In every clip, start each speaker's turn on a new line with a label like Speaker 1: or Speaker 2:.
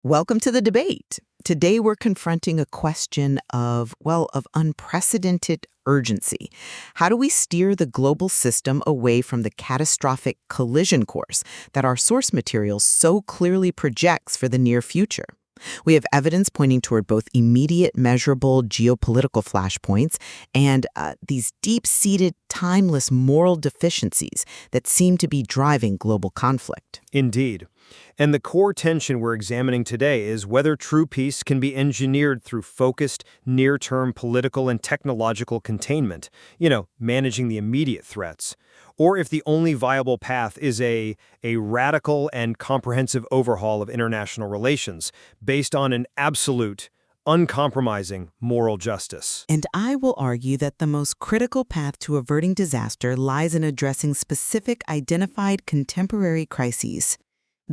Speaker 1: Welcome to the debate. Today we're confronting a question of unprecedented urgency. How do we steer the global system away from the catastrophic collision course that our source material so clearly projects for the near future? We have evidence pointing toward both immediate, measurable geopolitical flashpoints and these deep-seated, timeless moral deficiencies that seem to be driving global conflict.
Speaker 2: Indeed. And the core tension we're examining today is whether true peace can be engineered through focused, near-term political and technological containment, managing the immediate threats, or if the only viable path is a radical and comprehensive overhaul of international relations based on an absolute, uncompromising moral justice.
Speaker 1: And I will argue that the most critical path to averting disaster lies in addressing specific identified contemporary crises.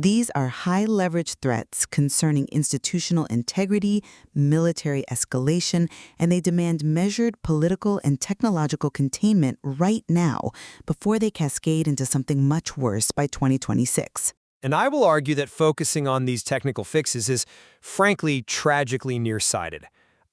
Speaker 1: These are high-leverage threats concerning institutional integrity, military escalation, and they demand measured political and technological containment right now before they cascade into something much worse by 2026.
Speaker 2: And I will argue that focusing on these technical fixes is, frankly, tragically nearsighted.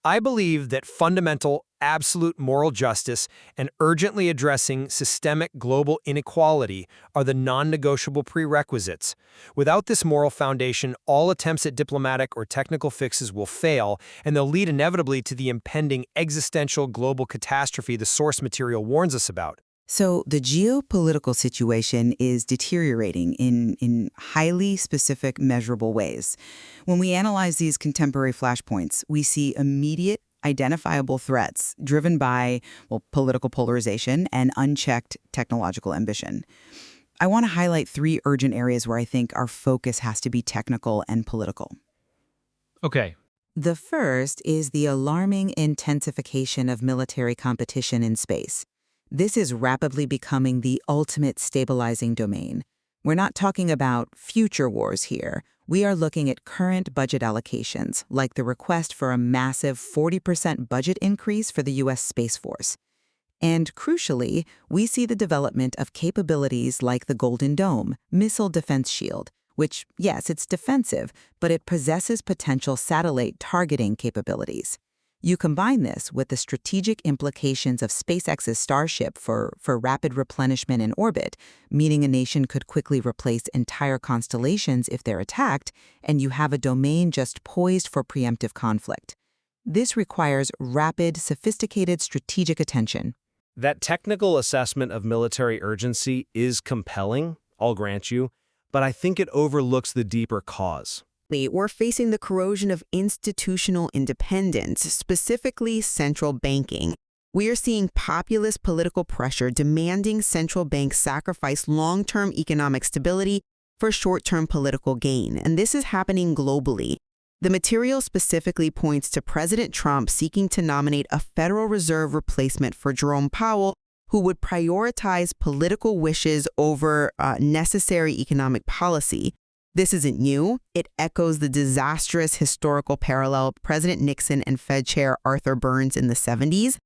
Speaker 2: I believe that fundamental, absolute moral justice and urgently addressing systemic global inequality are the non-negotiable prerequisites. Without this moral foundation, all attempts at diplomatic or technical fixes will fail, and they'll lead inevitably to the impending existential global catastrophe the source material warns us about.
Speaker 1: So the geopolitical situation is deteriorating in highly specific, measurable ways. When we analyze these contemporary flashpoints, we see immediate, identifiable threats driven by, political polarization and unchecked technological ambition. I want to highlight three urgent areas where I think our focus has to be technical and political.
Speaker 2: Okay.
Speaker 1: The first is the alarming intensification of military competition in space. This is rapidly becoming the ultimate stabilizing domain. We're not talking about future wars here. We are looking at current budget allocations, like the request for a massive 40% budget increase for the U.S. Space Force. And crucially, we see the development of capabilities like the Golden Dome, missile defense shield, which, yes, it's defensive, but it possesses potential satellite targeting capabilities. You combine this with the strategic implications of SpaceX's Starship for rapid replenishment in orbit, meaning a nation could quickly replace entire constellations if they're attacked, and you have a domain just poised for preemptive conflict. This requires rapid, sophisticated strategic attention.
Speaker 3: That technical assessment of military urgency is compelling, I'll grant you, but I think it overlooks the deeper cause.
Speaker 4: We're facing the corrosion of institutional independence, specifically central banking. We are seeing populist political pressure demanding central banks sacrifice long-term economic stability for short-term political gain, and this is happening globally. The material specifically points to President Trump seeking to nominate a Federal Reserve replacement for Jerome Powell, who would prioritize political wishes over necessary economic policy. This isn't new. It echoes the disastrous historical parallel of President Nixon and Fed Chair Arthur Burns in the 70s.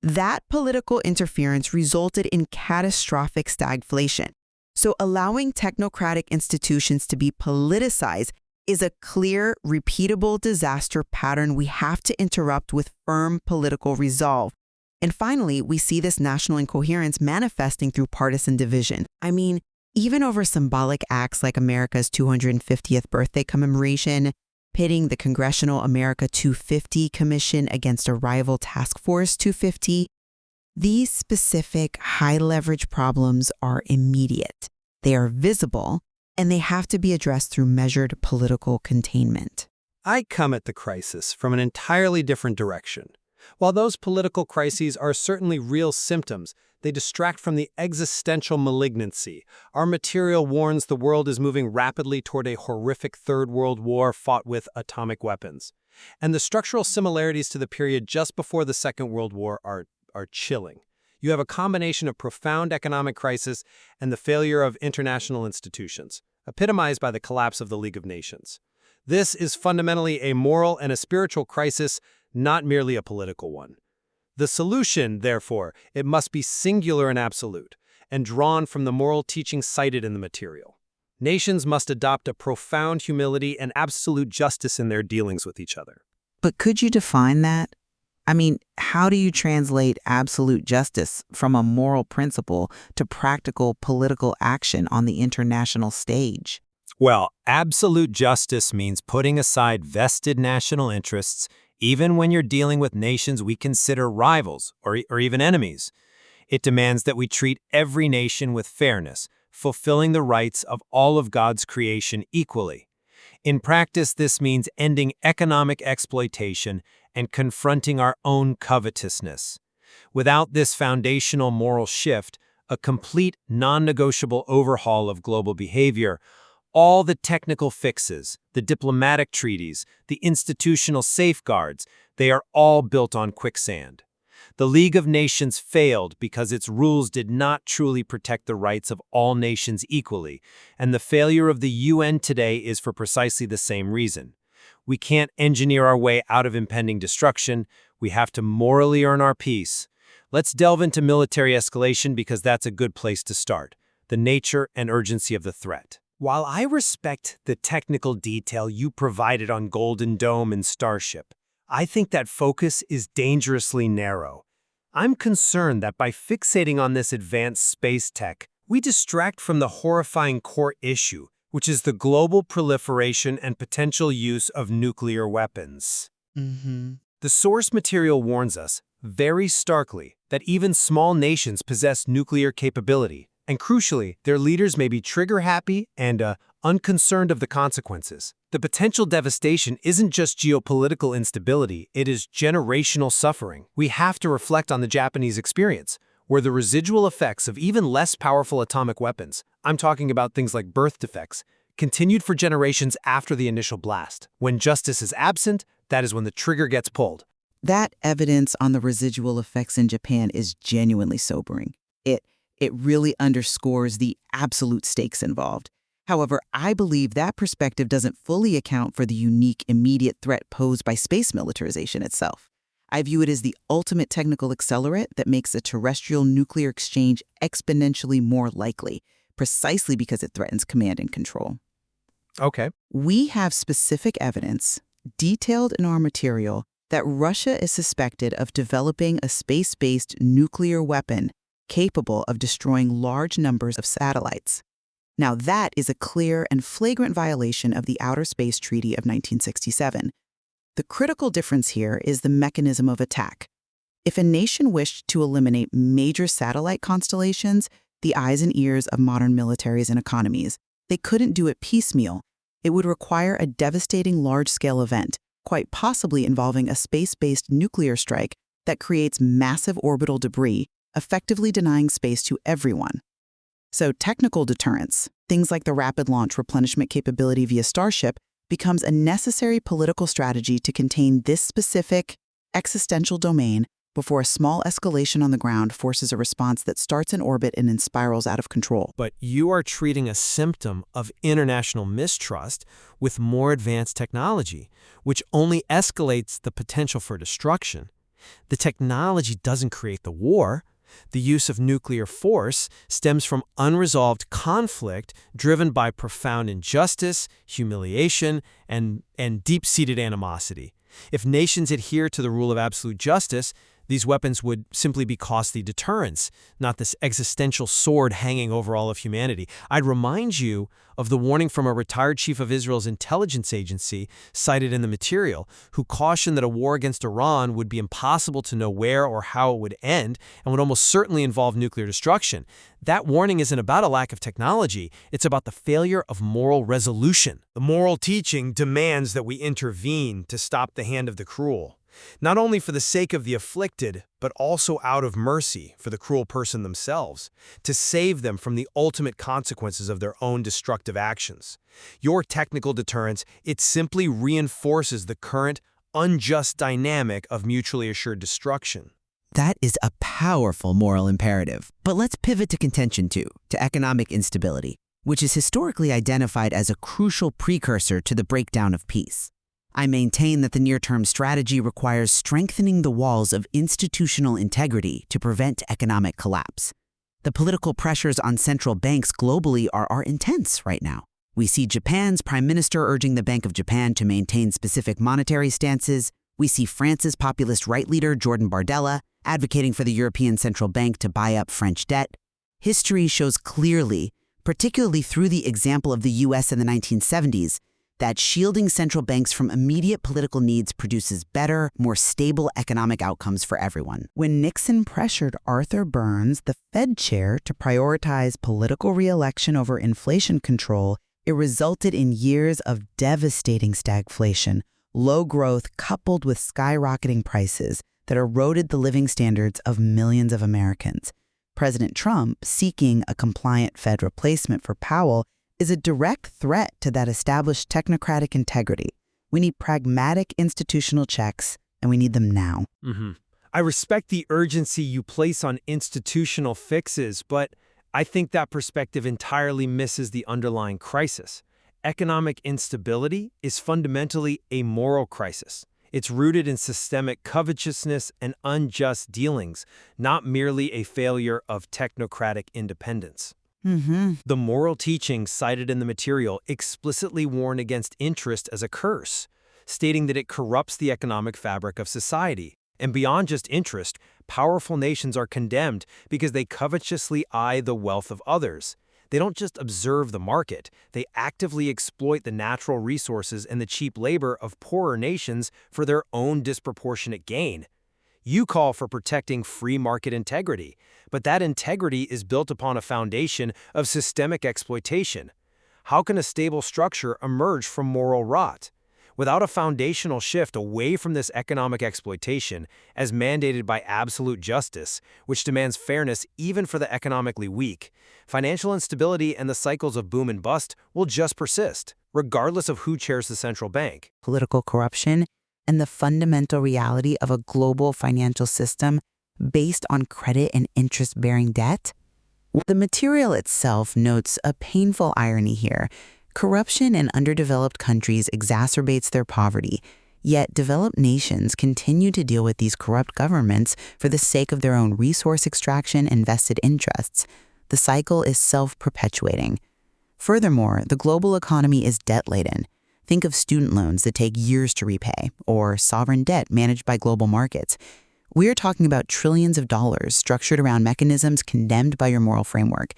Speaker 4: That political interference resulted in catastrophic stagflation. So allowing technocratic institutions to be politicized is a clear, repeatable disaster pattern we have to interrupt with firm political resolve. And finally, we see this national incoherence manifesting through partisan division. Even over symbolic acts like America's 250th birthday commemoration, pitting the Congressional America 250 Commission against a rival Task Force 250, these specific high-leverage problems are immediate. They are visible, and they have to be addressed through measured political containment.
Speaker 5: I come at the crisis from an entirely different direction. While those political crises are certainly real symptoms, they distract from the existential malignancy. Our material warns the world is moving rapidly toward a horrific Third World War fought with atomic weapons. And the structural similarities to the period just before the Second World War are chilling. You have a combination of profound economic crisis and the failure of international institutions, epitomized by the collapse of the League of Nations. This is fundamentally a moral and a spiritual crisis, not merely a political one. The solution, therefore, it must be singular and absolute, and drawn from the moral teachings cited in the material. Nations must adopt a profound humility and absolute justice in their dealings with each other.
Speaker 1: But could you define that? I mean, how do you translate absolute justice from a moral principle to practical political action on the international stage?
Speaker 5: Well, absolute justice means putting aside vested national interests, even when you're dealing with nations we consider rivals or even enemies. It demands that we treat every nation with fairness, fulfilling the rights of all of God's creation equally. In practice, this means ending economic exploitation and confronting our own covetousness. Without this foundational moral shift, a complete non-negotiable overhaul of global behavior, all the technical fixes, the diplomatic treaties, the institutional safeguards, they are all built on quicksand. The League of Nations failed because its rules did not truly protect the rights of all nations equally, and the failure of the UN today is for precisely the same reason. We can't engineer our way out of impending destruction. We have to morally earn our peace. Let's delve into military escalation because that's a good place to start. The nature and urgency of the threat. While I respect the technical detail you provided on Golden Dome and Starship, I think that focus is dangerously narrow. I'm concerned that by fixating on this advanced space tech, we distract from the horrifying core issue, which is the global proliferation and potential use of nuclear weapons. The source material warns us, very starkly, that even small nations possess nuclear capability, and crucially, their leaders may be trigger-happy and unconcerned of the consequences. The potential devastation isn't just geopolitical instability, it is generational suffering. We have to reflect on the Japanese experience, where the residual effects of even less powerful atomic weapons, I'm talking about things like birth defects, continued for generations after the initial blast. When justice is absent, that is when the trigger gets pulled.
Speaker 1: That evidence on the residual effects in Japan is genuinely sobering. It really underscores the absolute stakes involved. However, I believe that perspective doesn't fully account for the unique immediate threat posed by space militarization itself. I view it as the ultimate technical accelerant that makes a terrestrial nuclear exchange exponentially more likely, precisely because it threatens command and control.
Speaker 5: Okay.
Speaker 1: We have specific evidence, detailed in our material, that Russia is suspected of developing a space-based nuclear weapon capable of destroying large numbers of satellites. Now, that is a clear and flagrant violation of the Outer Space Treaty of 1967. The critical difference here is the mechanism of attack. If a nation wished to eliminate major satellite constellations, the eyes and ears of modern militaries and economies, they couldn't do it piecemeal. It would require a devastating large-scale event, quite possibly involving a space-based nuclear strike that creates massive orbital debris, effectively denying space to everyone. So technical deterrence, things like the rapid launch replenishment capability via Starship, becomes a necessary political strategy to contain this specific, existential domain before a small escalation on the ground forces a response that starts in orbit and then spirals out of control.
Speaker 5: But you are treating a symptom of international mistrust with more advanced technology, which only escalates the potential for destruction. The technology doesn't create the war. The use of nuclear force stems from unresolved conflict driven by profound injustice, humiliation, and deep-seated animosity. If nations adhere to the rule of absolute justice, these weapons would simply be costly deterrents, not this existential sword hanging over all of humanity. I'd remind you of the warning from a retired chief of Israel's intelligence agency cited in the material, who cautioned that a war against Iran would be impossible to know where or how it would end and would almost certainly involve nuclear destruction. That warning isn't about a lack of technology, it's about the failure of moral resolution. The moral teaching demands that we intervene to stop the hand of the cruel. Not only for the sake of the afflicted, but also out of mercy for the cruel person themselves, to save them from the ultimate consequences of their own destructive actions. Your technical deterrence, it simply reinforces the current, unjust dynamic of mutually assured destruction.
Speaker 6: That is a powerful moral imperative. But let's pivot to contention two, to economic instability, which is historically identified as a crucial precursor to the breakdown of peace. I maintain that the near-term strategy requires strengthening the walls of institutional integrity to prevent economic collapse. The political pressures on central banks globally are intense right now. We see Japan's prime minister urging the Bank of Japan to maintain specific monetary stances. We see France's populist right leader, Jordan Bardella, advocating for the European Central Bank to buy up French debt. History shows clearly, particularly through the example of the US in the 1970s, that shielding central banks from immediate political needs produces better, more stable economic outcomes for everyone.
Speaker 1: When Nixon pressured Arthur Burns, the Fed chair, to prioritize political re-election over inflation control, it resulted in years of devastating stagflation, low growth coupled with skyrocketing prices that eroded the living standards of millions of Americans. President Trump, seeking a compliant Fed replacement for Powell, is a direct threat to that established technocratic integrity. We need pragmatic institutional checks, and we need them now.
Speaker 2: I respect the urgency you place on institutional fixes, but I think that perspective entirely misses the underlying crisis. Economic instability is fundamentally a moral crisis. It's rooted in systemic covetousness and unjust dealings, not merely a failure of technocratic independence. The moral teachings cited in the material explicitly warn against interest as a curse, stating that it corrupts the economic fabric of society. And beyond just interest, powerful nations are condemned because they covetously eye the wealth of others. They don't just observe the market, they actively exploit the natural resources and the cheap labor of poorer nations for their own disproportionate gain. You call for protecting free market integrity, but that integrity is built upon a foundation of systemic exploitation. How can a stable structure emerge from moral rot? Without a foundational shift away from this economic exploitation, as mandated by absolute justice, which demands fairness even for the economically weak, financial instability and the cycles of boom and bust will just persist, regardless of who chairs the central bank.
Speaker 1: Political corruption and the fundamental reality of a global financial system based on credit and interest-bearing debt? The material itself notes a painful irony here. Corruption in underdeveloped countries exacerbates their poverty, yet developed nations continue to deal with these corrupt governments for the sake of their own resource extraction and vested interests. The cycle is self-perpetuating. Furthermore, the global economy is debt-laden. Think of student loans that take years to repay, or sovereign debt managed by global markets. We're talking about trillions of dollars structured around mechanisms condemned by your moral framework.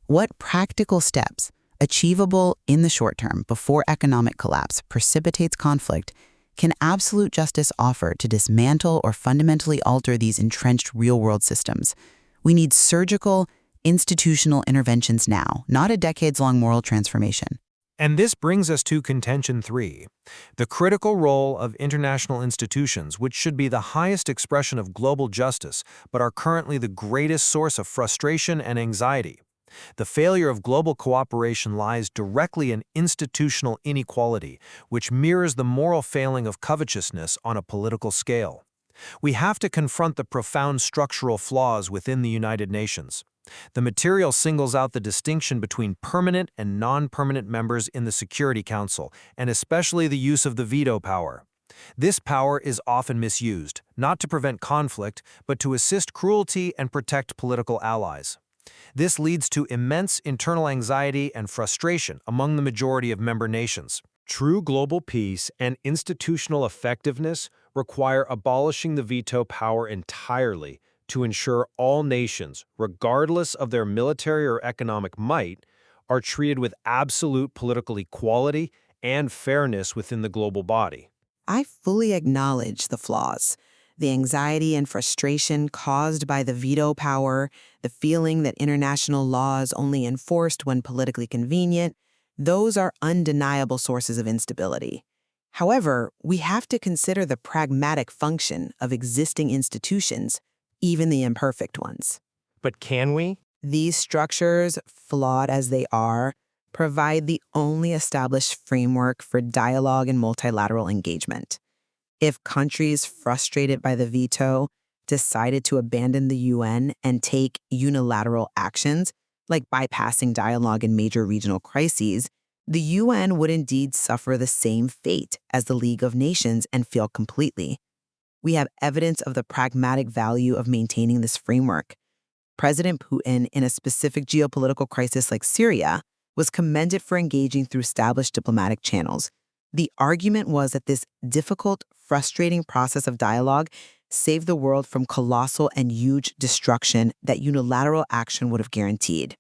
Speaker 1: What practical steps, achievable in the short term before economic collapse precipitates conflict, can absolute justice offer to dismantle or fundamentally alter these entrenched real-world systems? We need surgical, institutional interventions now, not a decades-long moral transformation.
Speaker 2: And this brings us to contention 3, the critical role of international institutions, which should be the highest expression of global justice, but are currently the greatest source of frustration and anxiety. The failure of global cooperation lies directly in institutional inequality, which mirrors the moral failing of covetousness on a political scale. We have to confront the profound structural flaws within the United Nations. The material singles out the distinction between permanent and non-permanent members in the Security Council, and especially the use of the veto power. This power is often misused, not to prevent conflict, but to assist cruelty and protect political allies. This leads to immense internal anxiety and frustration among the majority of member nations. True global peace and institutional effectiveness require abolishing the veto power entirely to ensure all nations, regardless of their military or economic might, are treated with absolute political equality and fairness within the global body.
Speaker 1: I fully acknowledge the flaws. The anxiety and frustration caused by the veto power, the feeling that international law is only enforced when politically convenient, those are undeniable sources of instability. However, we have to consider the pragmatic function of existing institutions, even the imperfect ones.
Speaker 3: But can we?
Speaker 1: These structures, flawed as they are, provide the only established framework for dialogue and multilateral engagement. If countries frustrated by the veto decided to abandon the UN and take unilateral actions, like bypassing dialogue in major regional crises, the UN would indeed suffer the same fate as the League of Nations and fail completely. We have evidence of the pragmatic value of maintaining this framework. President Putin, in a specific geopolitical crisis like Syria, was commended for engaging through established diplomatic channels. The argument was that this difficult, frustrating process of dialogue saved the world from colossal and huge destruction that unilateral action would have guaranteed.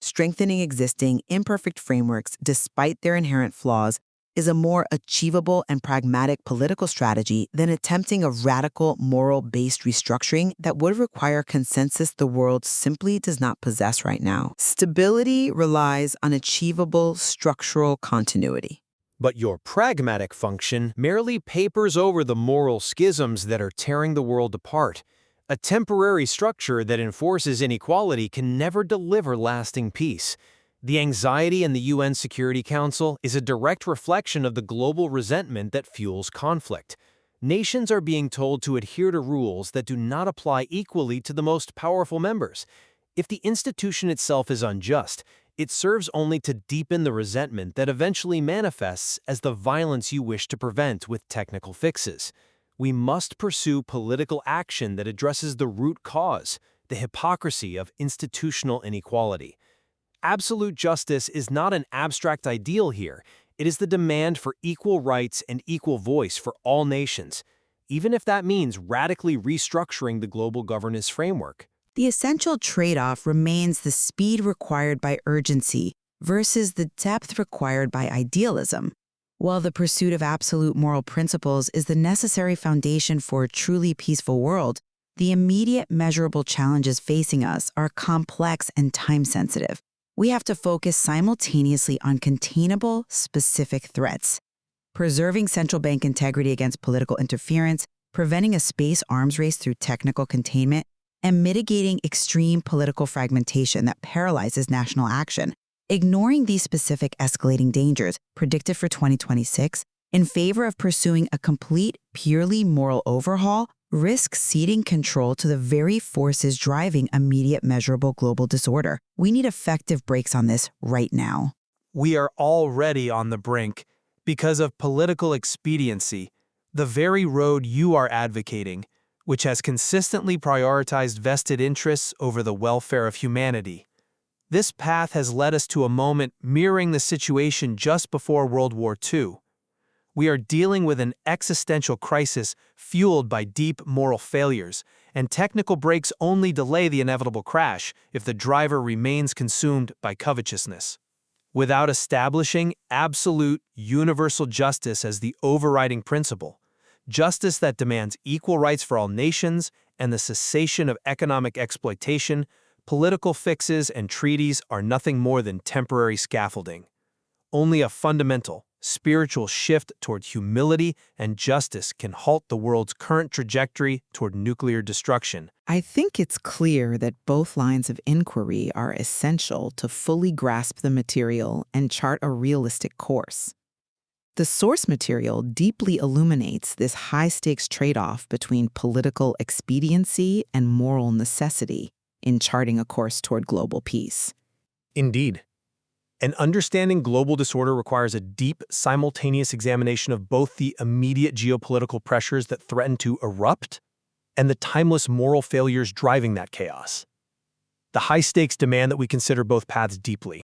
Speaker 1: Strengthening existing, imperfect frameworks, despite their inherent flaws, is a more achievable and pragmatic political strategy than attempting a radical, moral-based restructuring that would require consensus the world simply does not possess right now. Stability relies on achievable structural continuity.
Speaker 2: But your pragmatic function merely papers over the moral schisms that are tearing the world apart. A temporary structure that enforces inequality can never deliver lasting peace. The anxiety in the UN Security Council is a direct reflection of the global resentment that fuels conflict. Nations are being told to adhere to rules that do not apply equally to the most powerful members. If the institution itself is unjust, it serves only to deepen the resentment that eventually manifests as the violence you wish to prevent with technical fixes. We must pursue political action that addresses the root cause, the hypocrisy of institutional inequality. Absolute justice is not an abstract ideal here. It is the demand for equal rights and equal voice for all nations, even if that means radically restructuring the global governance framework.
Speaker 1: The essential trade-off remains the speed required by urgency versus the depth required by idealism. While the pursuit of absolute moral principles is the necessary foundation for a truly peaceful world, the immediate measurable challenges facing us are complex and time-sensitive. We have to focus simultaneously on containable, specific threats, preserving central bank integrity against political interference, preventing a space arms race through technical containment, and mitigating extreme political fragmentation that paralyzes national action. Ignoring these specific escalating dangers predicted for 2026 in favor of pursuing a complete, purely moral overhaul risks ceding control to the very forces driving immediate measurable global disorder. We need effective brakes on this right now.
Speaker 2: We are already on the brink because of political expediency, the very road you are advocating, which has consistently prioritized vested interests over the welfare of humanity. This path has led us to a moment mirroring the situation just before World War II. We are dealing with an existential crisis fueled by deep moral failures, and technical breaks only delay the inevitable crash if the driver remains consumed by covetousness. Without establishing absolute, universal justice as the overriding principle, justice that demands equal rights for all nations and the cessation of economic exploitation, political fixes and treaties are nothing more than temporary scaffolding. Only a fundamental, spiritual shift toward humility and justice can halt the world's current trajectory toward nuclear destruction.
Speaker 1: I think it's clear that both lines of inquiry are essential to fully grasp the material and chart a realistic course. The source material deeply illuminates this high-stakes trade-off between political expediency and moral necessity in charting a course toward global peace.
Speaker 2: Indeed. And understanding global disorder requires a deep, simultaneous examination of both the immediate geopolitical pressures that threaten to erupt and the timeless moral failures driving that chaos. The high stakes demand that we consider both paths deeply.